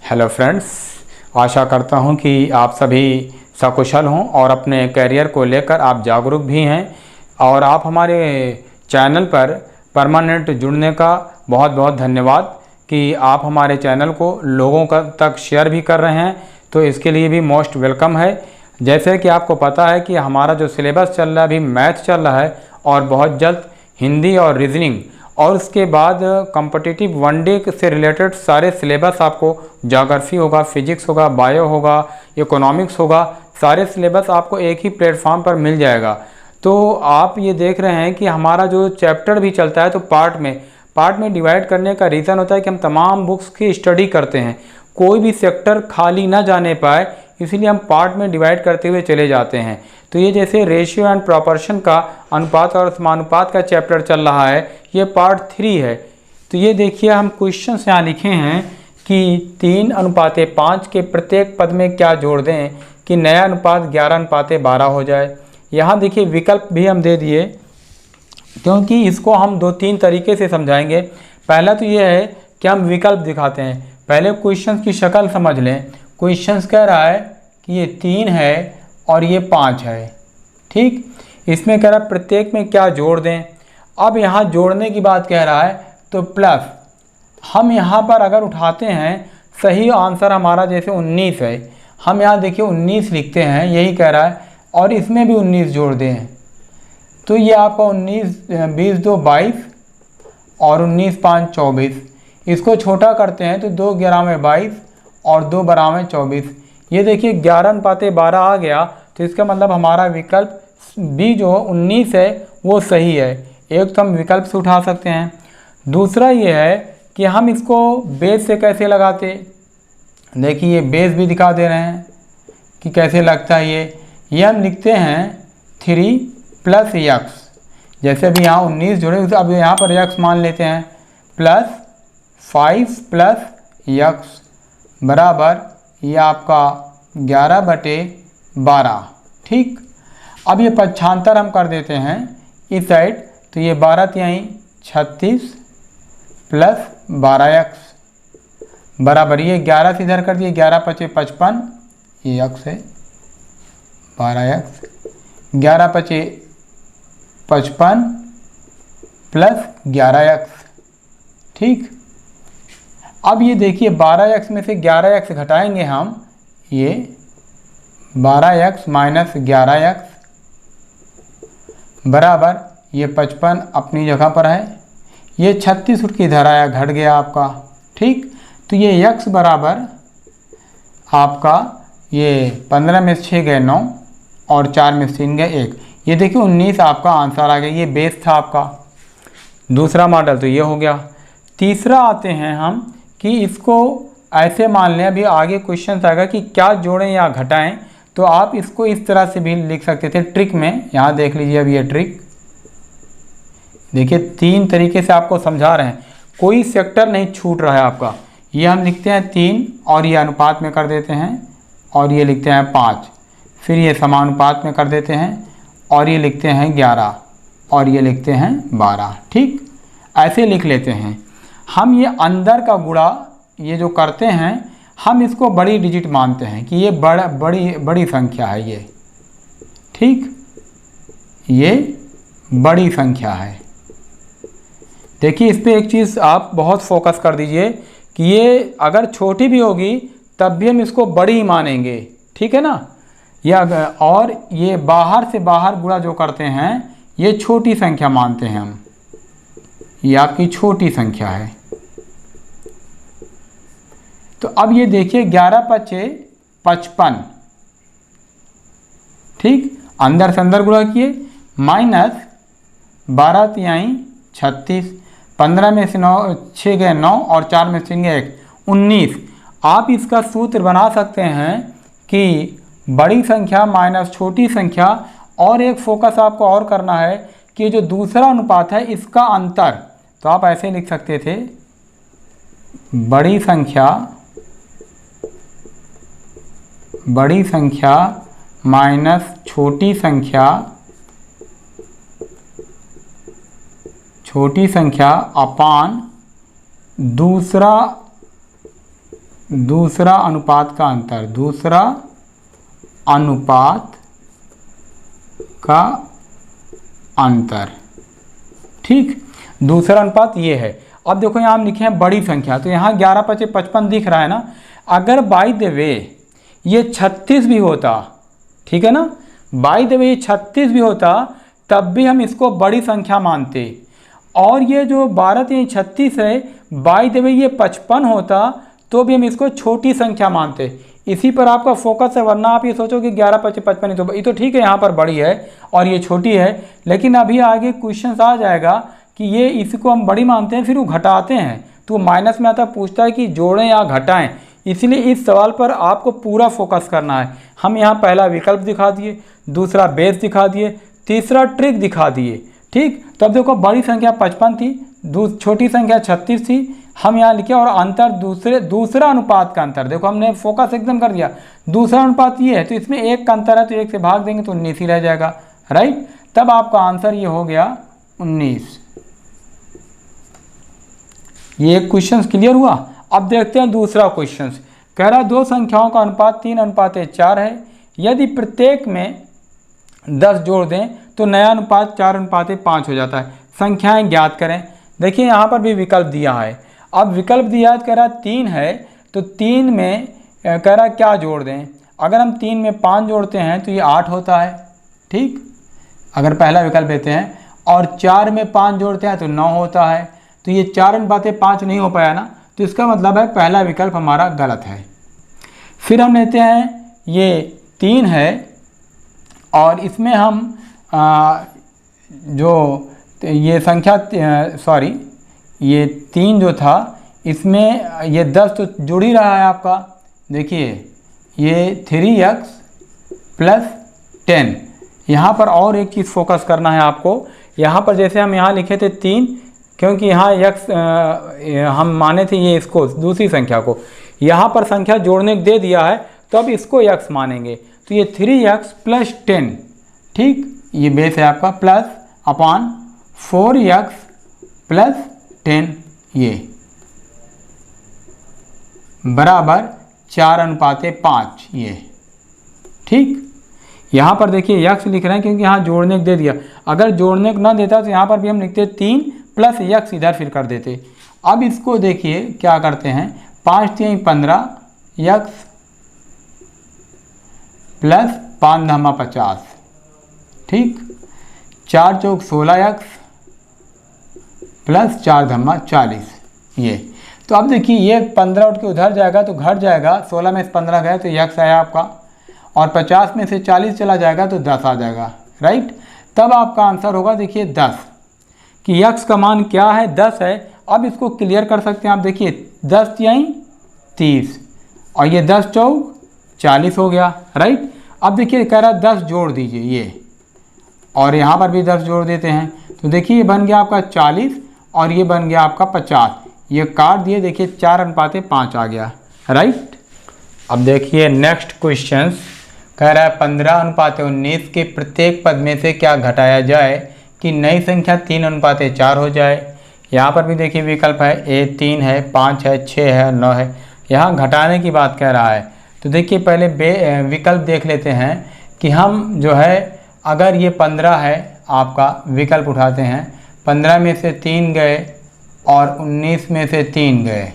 Hello friends, आशा करता हूं कि आप सभी सकुशल हों और अपने करियर को लेकर आप जागरूक भी हैं और आप हमारे चैनल पर परमानेंट जुड़ने का बहुत बहुत धन्यवाद कि आप हमारे चैनल को लोगों तक शेयर भी कर रहे हैं, तो इसके लिए भी मोस्ट वेलकम है। जैसे कि आपको पता है कि हमारा जो सिलेबस चल रहा है अभी मैथ चल रहा है और बहुत जल्द हिंदी और रीजनिंग और उसके बाद कॉम्पिटिटिव वनडे से रिलेटेड सारे सिलेबस आपको ज्योग्राफी होगा, फिजिक्स होगा, बायो होगा, इकोनॉमिक्स होगा, सारे सिलेबस आपको एक ही प्लेटफॉर्म पर मिल जाएगा। तो आप ये देख रहे हैं कि हमारा जो चैप्टर भी चलता है तो पार्ट में डिवाइड करने का रीज़न होता है कि हम तमाम बुक्स की स्टडी करते हैं, कोई भी सेक्टर खाली ना जाने पाए, इसीलिए हम पार्ट में डिवाइड करते हुए चले जाते हैं। तो ये जैसे रेशियो एंड प्रोपोर्शन का अनुपात और समानुपात का चैप्टर चल रहा है, ये पार्ट 3 है। तो ये देखिए हम क्वेश्चन यहाँ लिखे हैं कि 3:5 के प्रत्येक पद में क्या जोड़ दें कि नया अनुपात 11:12 हो जाए। यहाँ देखिए विकल्प भी हम दे दिए, क्योंकि इसको हम 2-3 तरीके से समझाएंगे। पहला तो ये है कि हम विकल्प दिखाते हैं, पहले क्वेश्चन की शक्ल समझ लें। क्वेश्चन कह रहा है कि ये 3 है और ये 5 है, ठीक। इसमें कह रहा है प्रत्येक में क्या जोड़ दें। अब यहाँ जोड़ने की बात कह रहा है तो प्लस हम यहाँ पर अगर उठाते हैं, सही आंसर हमारा जैसे 19 है, हम यहाँ देखिए 19 लिखते हैं, यही कह रहा है, और इसमें भी 19 जोड़ दें तो ये आपका 19 20 2 22 और 19 5 24। इसको छोटा करते हैं तो 2 11 22 और 2 12 24। ये देखिए 11:12 आ गया, तो इसका मतलब हमारा विकल्प बी जो 19 है वो सही है। एक तो हम विकल्प से उठा सकते हैं। दूसरा ये है कि हम इसको बेस से कैसे लगाते, देखिए ये बेस भी दिखा दे रहे हैं कि कैसे लगता है। ये हम लिखते हैं 3 + x, जैसे अभी यहाँ 19 जोड़े, अब यहाँ पर x मान लेते हैं, +5 + x बराबर ये आपका 11/12, ठीक। अब ये पक्षांतर हम कर देते हैं इस साइड, तो ये 12 × 36 + 12x बराबर ये 11 से इधर कर दिए, 11 × 5 = 55, ये x है 12x, 11 × 5 = 55 + 11x, ठीक। अब ये देखिए 12x में से 11x घटाएंगे हम, ये 12x - 11x बराबर ये 55 अपनी जगह पर है, ये 36 उठ के इधर आया, घट गया आपका, ठीक। तो ये x बराबर आपका ये 15 में से 6 गए 9 और 4 में से 3 गए 1। ये देखिए 19 आपका आंसर आ गया, ये बेस था आपका। दूसरा मॉडल तो ये हो गया। तीसरा आते हैं हम कि इसको ऐसे मान लें, अभी आगे क्वेश्चन आएगा कि क्या जोड़ें या घटाएं, तो आप इसको इस तरह से भी लिख सकते थे ट्रिक में। यहाँ देख लीजिए, अब ये ट्रिक देखिए 3 तरीके से आपको समझा रहे हैं, कोई सेक्टर नहीं छूट रहा है आपका। ये हम लिखते हैं 3 और ये अनुपात में कर देते हैं, और ये लिखते हैं 5, फिर ये समानुपात में कर देते हैं, और ये लिखते हैं 11 और ये लिखते हैं 12, ठीक। ऐसे लिख लेते हैं हम। ये अंदर का गुणा ये जो करते हैं, हम इसको बड़ी डिजिट मानते हैं कि ये बड़ी संख्या है ये, ठीक, ये बड़ी संख्या है। देखिए इस पे एक चीज़ आप बहुत फोकस कर दीजिए कि ये अगर छोटी भी होगी तब भी हम इसको बड़ी ही मानेंगे, ठीक है ना। और ये बाहर से बाहर गुणा जो करते हैं ये छोटी संख्या मानते हैं हम, ये आपकी छोटी संख्या है। तो अब ये देखिए 11 × 5 = 55, ठीक, अंदर से अंदर गुणा किए, माइनस 12 × 3 = 36, 15 में से 6 गए 9 और 4 में से 3 गए 1, 19। आप इसका सूत्र बना सकते हैं कि बड़ी संख्या माइनस छोटी संख्या, और एक फोकस आपको और करना है कि जो दूसरा अनुपात है इसका अंतर, तो आप ऐसे लिख सकते थे बड़ी संख्या माइनस छोटी संख्या अपान दूसरा दूसरा अनुपात का अंतर, दूसरा अनुपात का अंतर, ठीक। दूसरा अनुपात ये है। अब देखो यहाँ हम लिखे हैं बड़ी संख्या, तो यहाँ 11 × 5 = 55 दिख रहा है ना। अगर बाय द वे ये 36 भी होता, ठीक है ना, बाय द वे ये 36 भी होता तब भी हम इसको बड़ी संख्या मानते। और ये जो 12 × 3 = 36 है, बाय द वे ये 55 होता तो भी हम इसको छोटी संख्या मानते। इसी पर आपका फोकस है, वरना आप ये सोचो कि 11 × 5 = 55 तो ये तो ठीक है, यहाँ पर बड़ी है और ये छोटी है। लेकिन अभी आगे क्वेश्चन आ जाएगा कि ये इसको हम बड़ी मानते हैं, फिर वो घटाते हैं तो माइनस में आता, पूछता है कि जोड़ें या घटाएं। इसलिए इस सवाल पर आपको पूरा फोकस करना है। हम यहाँ पहला विकल्प दिखा दिए, दूसरा बेस दिखा दिए, तीसरा ट्रिक दिखा दिए, ठीक। तब देखो बड़ी संख्या 55 थी, छोटी संख्या 36 थी, हम यहाँ लिखे। और अंतर दूसरा अनुपात का अंतर, देखो हमने फोकस एकदम कर दिया। दूसरा अनुपात ये है तो इसमें 1 का अंतर है, तो 1 से भाग देंगे तो 19 ही रह जाएगा, राइट। तब आपका आंसर ये हो गया 19। ये एक क्वेश्चन क्लियर हुआ। अब देखते हैं दूसरा क्वेश्चन। कह रहा है दो संख्याओं का अनुपात 3:4 है। यदि प्रत्येक में 10 जोड़ दें तो नया अनुपात 4:5 हो जाता है। संख्याएं ज्ञात करें। देखिए यहाँ पर भी विकल्प दिया है। अब विकल्प दिया है, कह रहा 3 है तो 3 में कह रहा क्या जोड़ दें। अगर हम 3 में 5 जोड़ते हैं तो ये 8 होता है, ठीक। अगर पहला विकल्प लेते हैं और 4 में 5 जोड़ते हैं तो 9 होता है। तो ये 4:5 नहीं हो पाया ना, तो इसका मतलब है पहला विकल्प हमारा गलत है। फिर हम लेते हैं ये 3 है और इसमें हम जो ये संख्या ये 3 जो था इसमें ये 10 तो जुड़ ही रहा है आपका। देखिए ये 3x + 10। यहाँ पर और एक चीज़ फोकस करना है आपको। यहाँ पर जैसे हम यहाँ लिखे थे 3, क्योंकि यहाँ x हम माने थे ये इसको दूसरी संख्या को, यहाँ पर संख्या जोड़ने को दे दिया है तो अब इसको x मानेंगे। तो ये 3x + 10, ठीक। ये बेस है आपका, +/4x + 10 ये बराबर 4:5 ये, ठीक। यहाँ पर देखिए x लिख रहे हैं क्योंकि यहाँ जोड़ने को दे दिया। अगर जोड़ने को ना देता तो यहाँ पर भी हम लिखते 3 + x इधर फिर कर देते। अब इसको देखिए क्या करते हैं, 5 × 3 = 15 x + 5×50, ठीक। 4 × 4 = 16x + 4×40 ये। तो अब देखिए ये 15 उठ के उधर जाएगा तो घट जाएगा, 16 में से 15 गया तो x आया आपका, और 50 में से 40 चला जाएगा तो 10 आ जाएगा, राइट। तब आपका आंसर होगा देखिए 10, कि x का मान क्या है, 10 है। अब इसको क्लियर कर सकते हैं आप। देखिए 10 × 30 और ये 10 × 4 = 40 हो गया, राइट। अब देखिए कह रहा है 10 जोड़ दीजिए ये, और यहाँ पर भी 10 जोड़ देते हैं तो देखिए ये बन गया आपका 40 और ये बन गया आपका 50। ये काट दिए, देखिए 4:5 आ गया, राइट। अब देखिए नेक्स्ट क्वेश्चन कह रहा है 15:19 के प्रत्येक पद में से क्या घटाया जाए कि नई संख्या 3:4 हो जाए। यहाँ पर भी देखिए विकल्प है, A 3 है, 5 है, 6 है और 9 है। यहाँ घटाने की बात कह रहा है तो देखिए पहले विकल्प देख लेते हैं कि हम जो है, अगर ये 15 है आपका, विकल्प उठाते हैं, 15 में से 3 गए और 19 में से 3 गए।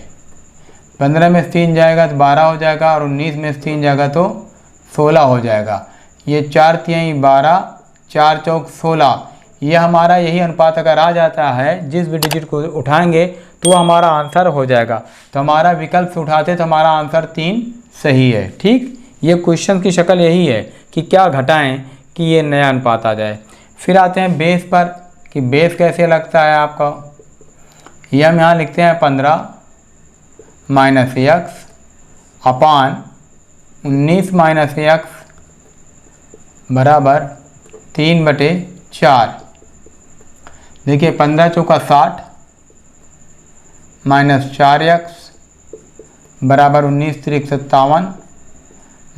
15 में से 3 जाएगा तो 12 हो जाएगा और 19 में से 3 जाएगा तो 16 हो जाएगा। ये 4 × 3 = 12, 4 × 4 = 16। ये हमारा यही अनुपात अगर आ जाता है, जिस भी डिजिट को उठाएंगे तो हमारा आंसर हो जाएगा। तो हमारा विकल्प से उठाते तो हमारा आंसर 3 सही है, ठीक। ये क्वेश्चन की शक्ल यही है कि क्या घटाएं कि ये नया अनुपात आ जाए। फिर आते हैं बेस पर कि बेस कैसे लगता है आपका। ये हम यहाँ लिखते हैं 15 - x / 19 - x बराबर 3/4। देखिए 15 × 4 = 60 -4x बराबर 19 × 3 = 57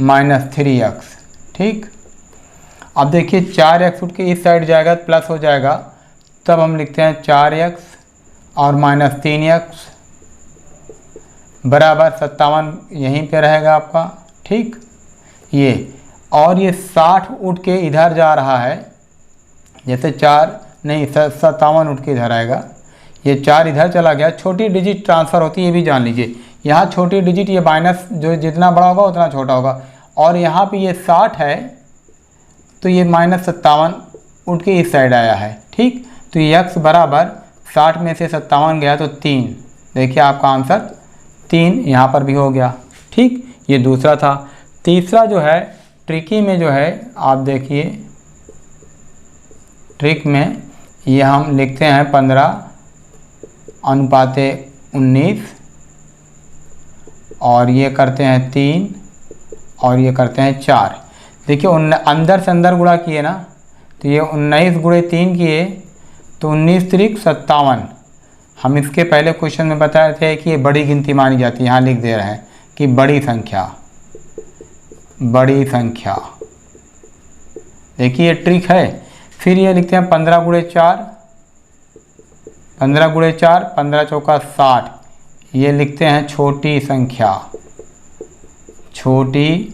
-3x, ठीक। अब देखिए 4x उठ के इस साइड जाएगा तो प्लस हो जाएगा, तब हम लिखते हैं 4x और -3x बराबर 57 यहीं पे रहेगा आपका, ठीक। ये और ये 60 उठ के इधर जा रहा है, जैसे 4 नहीं 57 उठ के इधर आएगा, ये 4 इधर चला गया, छोटी डिजिट ट्रांसफ़र होती है ये भी जान लीजिए। यहाँ छोटी डिजिट ये माइनस जो जितना बड़ा होगा उतना छोटा होगा, और यहाँ पे ये 60 है तो ये -57 उठ के इस साइड आया है, ठीक। तो ये x बराबर 60 में से 57 गया तो 3, देखिए आपका आंसर 3 यहाँ पर भी हो गया, ठीक। ये दूसरा था। तीसरा जो है ट्रिकी में जो है आप देखिए, ट्रिक में ये हम लिखते हैं 15:19 और ये करते हैं 3 और ये करते हैं 4। देखिए अंदर से अंदर गुणा किए ना, तो ये 19 गुणे 3 किए तो 19 त्रिक 57। हम इसके पहले क्वेश्चन में बताए थे कि ये बड़ी गिनती मानी जाती है, यहाँ लिख दे रहे हैं कि बड़ी संख्या, बड़ी संख्या। देखिए ये ट्रिक है। फिर ये लिखते हैं 15 गुणे 4, 15 गुणे 4, 15 चौका 60, ये लिखते हैं छोटी संख्या, छोटी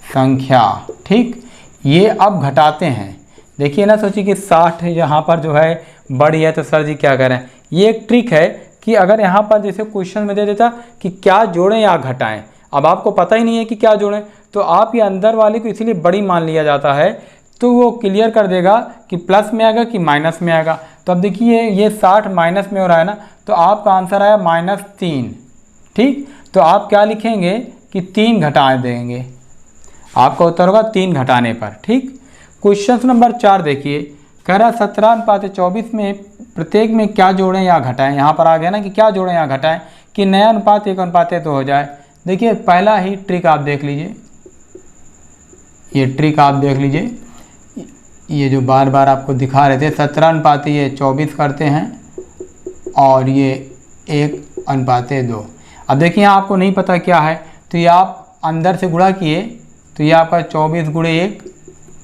संख्या, ठीक। ये अब घटाते हैं, देखिए ना, सोचिए कि 60 यहाँ पर जो है बड़ी है तो सर जी क्या करें। ये एक ट्रिक है कि अगर यहाँ पर जैसे क्वेश्चन में दे देता कि क्या जोड़ें या घटाएं, अब आपको पता ही नहीं है कि क्या जोड़ें, तो आप ये अंदर वाले को इसीलिए बड़ी मान लिया जाता है, तो वो क्लियर कर देगा कि प्लस में आएगा कि माइनस में आएगा। तो अब देखिए ये 60 माइनस में हो रहा है ना, तो आपका आंसर आया -3, ठीक। तो आप क्या लिखेंगे कि 3 घटा देंगे, आपका उत्तर होगा 3 घटाने पर, ठीक। क्वेश्चन नंबर 4 देखिए, कह रहा 17:24 में प्रत्येक में क्या जोड़ें या घटाएं। यहाँ पर आ गया ना कि क्या जोड़ें या घटाएं कि नया अनुपात 1:1 हो जाए। देखिए पहला ही ट्रिक आप देख लीजिए, ये ट्रिक आप देख लीजिए, ये जो बार बार आपको दिखा रहे थे 17:24 करते हैं और ये 1:2। अब देखिए यहाँ आपको नहीं पता क्या है, तो ये आप अंदर से गुणा किए तो ये आपका 24 गुणे 1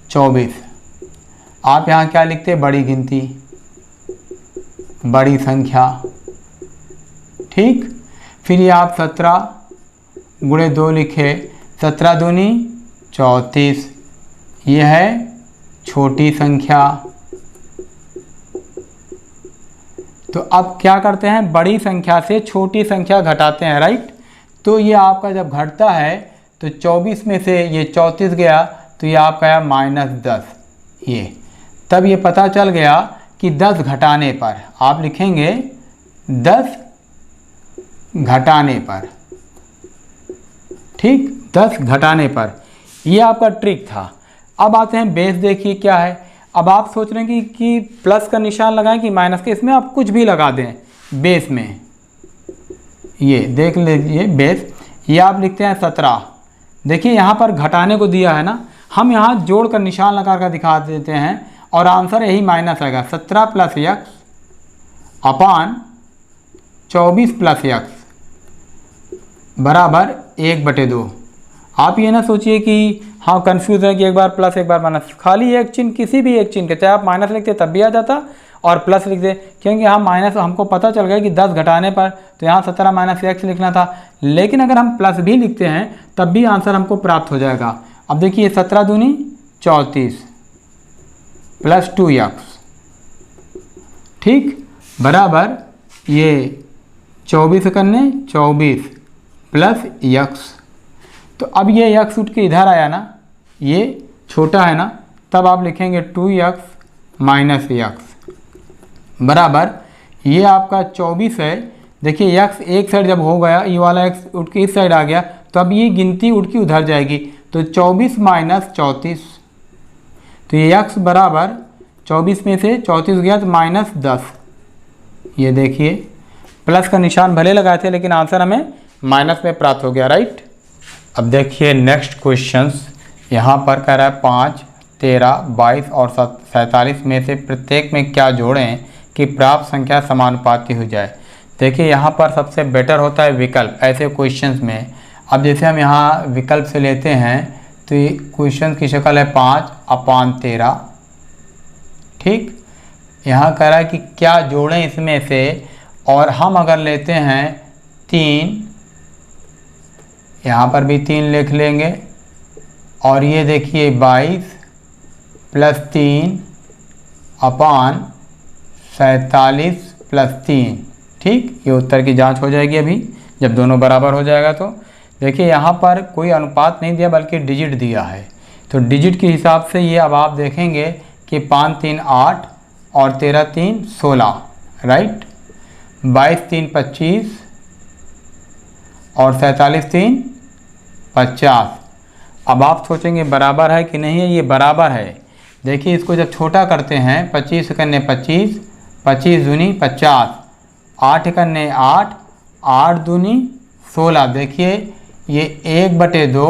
24। आप यहाँ क्या लिखते हैं, बड़ी गिनती, बड़ी संख्या, ठीक। फिर ये आप 17 गुणे 2 लिखे, 17 दूनी 34, ये है छोटी संख्या। तो अब क्या करते हैं, बड़ी संख्या से छोटी संख्या घटाते हैं, राइट। तो ये आपका जब घटता है तो 24 में से ये 34 गया तो ये आपका आया -10। ये तब ये पता चल गया कि 10 घटाने पर आप लिखेंगे 10 घटाने पर, ठीक, 10 घटाने पर। ये आपका ट्रिक था। अब आते हैं बेस, देखिए क्या है। अब आप सोच रहे हैं कि प्लस का निशान लगाएं कि माइनस के, इसमें आप कुछ भी लगा दें बेस में। ये देख लीजिए बेस, ये आप लिखते हैं 17। देखिए यहाँ पर घटाने को दिया है ना, हम यहाँ जोड़ कर निशान लगा कर दिखा देते हैं और आंसर यही माइनस आएगा। 17 + x अपान 24 + x बराबर 1/2। आप ये ना सोचिए कि हाँ कंफ्यूज है कि एक बार प्लस एक बार माइनस, खाली एक चिन्ह, किसी भी एक चिन्ह के, चाहे आप माइनस लिखते तब भी आ जाता और प्लस लिखते, क्योंकि यहाँ माइनस हमको पता चल गया कि 10 घटाने पर तो यहाँ 17 - x लिखना था। लेकिन अगर हम प्लस भी लिखते हैं तब भी आंसर हमको प्राप्त हो जाएगा। अब देखिए 17 दूनी 34 + 2x, ठीक, बराबर ये 24 करने 24 + x। तो अब ये x उठ के इधर आया ना, ये छोटा है ना, तब आप लिखेंगे 2x - x बराबर ये आपका 24 है। देखिए x एक साइड जब हो गया, ये वाला x उठ के इस साइड आ गया, तो अब ये गिनती उठ के उधर जाएगी, तो 24 - 34, तो ये x बराबर 24 में से 34 गया तो -10। ये देखिए प्लस का निशान भले लगाए थे लेकिन आंसर हमें माइनस में प्राप्त हो गया, राइट। अब देखिए नेक्स्ट क्वेश्चंस, यहाँ पर कह रहा है 5, 13, 22 और 47 में से प्रत्येक में क्या जोड़ें कि प्राप्त संख्या समानुपाती हो जाए। देखिए यहाँ पर सबसे बेटर होता है विकल्प ऐसे क्वेश्चंस में। अब जैसे हम यहाँ विकल्प से लेते हैं तो ये क्वेश्चन की शक्ल है 5/13, ठीक। यहाँ कह रहा है कि क्या जोड़ें इसमें से, और हम अगर लेते हैं 3 यहाँ पर भी 3 लिख लेंगे। और ये देखिए 22 + 3 अपान 47 + 3। ठीक, ये उत्तर की जांच हो जाएगी अभी जब दोनों बराबर हो जाएगा। तो देखिए यहाँ पर कोई अनुपात नहीं दिया बल्कि डिजिट दिया है, तो डिजिट के हिसाब से ये अब आप देखेंगे कि 5 3 8 और 13 3 16, राइट। 22 3 25 और 47 3 50। अब आप सोचेंगे बराबर है कि नहीं है, ये बराबर है। देखिए इसको जब छोटा करते हैं, 25 कन्ने 25, 25 दूनी 50, 8 कन्ने 8, 8 दूनी 16। देखिए ये 1/2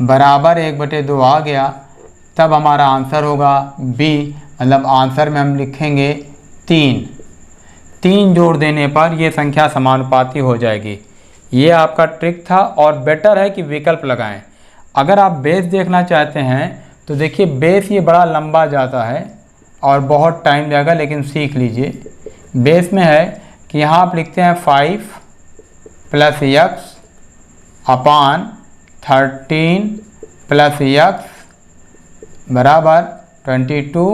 बराबर 1/2 आ गया, तब हमारा आंसर होगा बी। मतलब आंसर में हम लिखेंगे 3। 3 जोड़ देने पर ये संख्या समानुपाती हो जाएगी। ये आपका ट्रिक था और बेटर है कि विकल्प लगाएं। अगर आप बेस देखना चाहते हैं तो देखिए बेस ये बड़ा लंबा जाता है और बहुत टाइम लगेगा, लेकिन सीख लीजिए। बेस में है कि यहाँ आप लिखते हैं 5 + x अपान 13 + x बराबर 22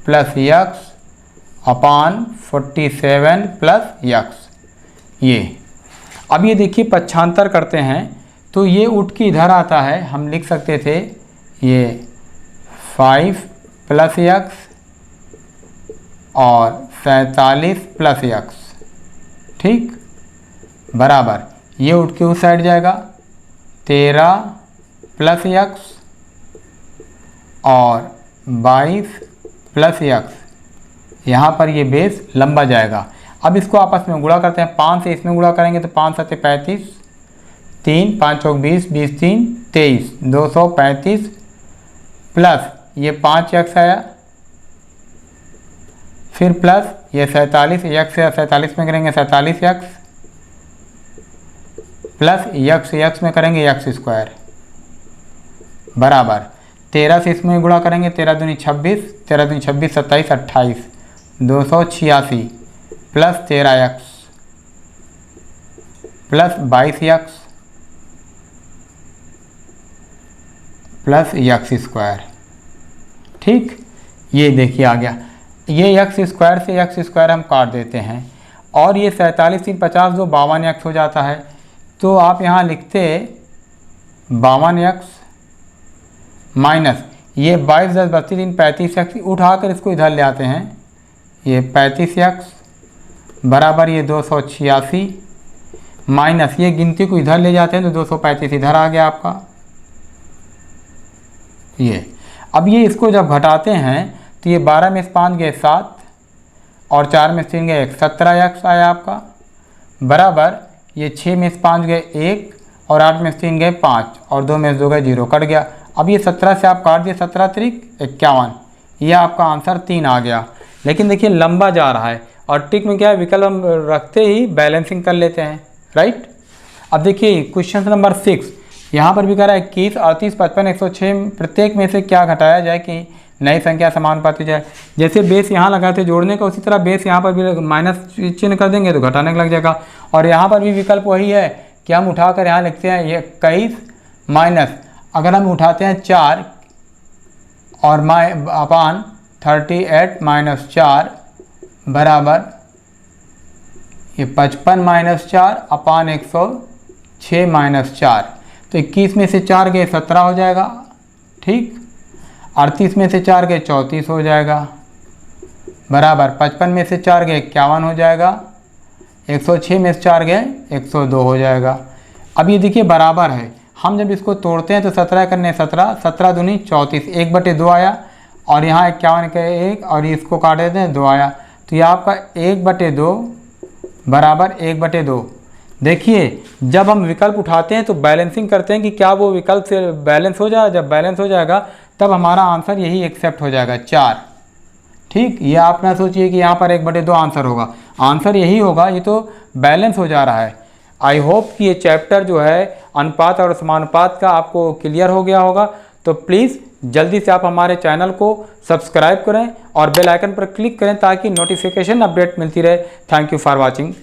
+ x अपान 47 + x। ये अब ये देखिए पक्षांतर करते हैं तो ये उठ के इधर आता है। हम लिख सकते थे ये 5 + x और 47 + x, ठीक, बराबर ये उठ के उस साइड जाएगा 13 + x और 22 + x। यहाँ पर ये बेस लंबा जाएगा। अब इसको आपस में गुणा करते हैं। 5 से इसमें गुणा करेंगे तो 5 × 7 = 35, 3 5 चौक 20, 20 3 23, 235 प्लस ये 5x आया, फिर प्लस ये 47, x से 47 में करेंगे 47x प्लस x में करेंगे x² बराबर 13 से इसमें गुणा करेंगे 13 दूनी 26, 13 दूनी 26, 27 28, 286 plus 13x plus 22x plus x²। ठीक, ये देखिए आ गया। ये x² से x² हम काट देते हैं और ये 47 3 50 जो 52x हो जाता है। तो आप यहाँ लिखते 52x माइनस ये 22 10 32 3 35x, उठाकर इसको इधर ले आते हैं। ये 35x बराबर ये 286 माइनस ये गिनती को इधर ले जाते हैं तो 235 इधर आ गया आपका। ये अब ये इसको जब घटाते हैं तो ये 12 में से 5 गए 7 और 4 में से 3 गए 1, 17x आया आपका बराबर ये 6 में से 5 गए 1 और 8 में से 3 गए 5 और 2 में से 2 गए 0, कट गया। अब ये 17 से आप काट दिए 17 त्रिक 51, ये आपका आंसर 3 आ गया। लेकिन देखिए लंबा जा रहा है और ट्रिक में क्या है, विकल्प हम रखते ही बैलेंसिंग कर लेते हैं, राइट। अब देखिए क्वेश्चन नंबर 6 यहाँ पर भी कह रहा है 21 38 55 106 प्रत्येक में से क्या घटाया जाए कि नई संख्या समानुपाती जाए। जैसे बेस यहाँ लगाते जोड़ने का, उसी तरह बेस यहाँ पर भी माइनस चिन्ह कर देंगे तो घटाने का लग जाएगा। और यहाँ पर भी विकल्प वही है कि हम उठाकर यहाँ लिखते हैं ये 21 माइनस अगर हम उठाते हैं 4 और अपान 38 - 4 बराबर ये 55 - 4 अपान 106 - 4। तो 21 में से 4 गए 17 हो जाएगा, ठीक। 38 में से 4 गए 34 हो जाएगा बराबर 55 में से 4 गए 51 हो जाएगा, 106 में से 4 गए 102 हो जाएगा। अब ये देखिए बराबर है। हम जब इसको तोड़ते हैं तो 17 करने 17, 17 दूनी 34, 1/2 आया और यहाँ 51 के 1 और इसको काट देते हैं 2 आया। तो ये आपका 1/2 बराबर 1/2। देखिए जब हम विकल्प उठाते हैं तो बैलेंसिंग करते हैं कि क्या वो विकल्प से बैलेंस हो जाए। जब बैलेंस हो जाएगा तब हमारा आंसर यही एक्सेप्ट हो जाएगा 4, ठीक। ये आप ना सोचिए कि यहाँ पर 1/2 आंसर होगा, आंसर यही होगा, ये तो बैलेंस हो जा रहा है। आई होप कि ये चैप्टर जो है अनुपात और समानुपात का आपको क्लियर हो गया होगा। तो प्लीज़ जल्दी से आप हमारे चैनल को सब्सक्राइब करें और बेल आइकन पर क्लिक करें ताकि नोटिफिकेशन अपडेट मिलती रहे। Thank you for watching.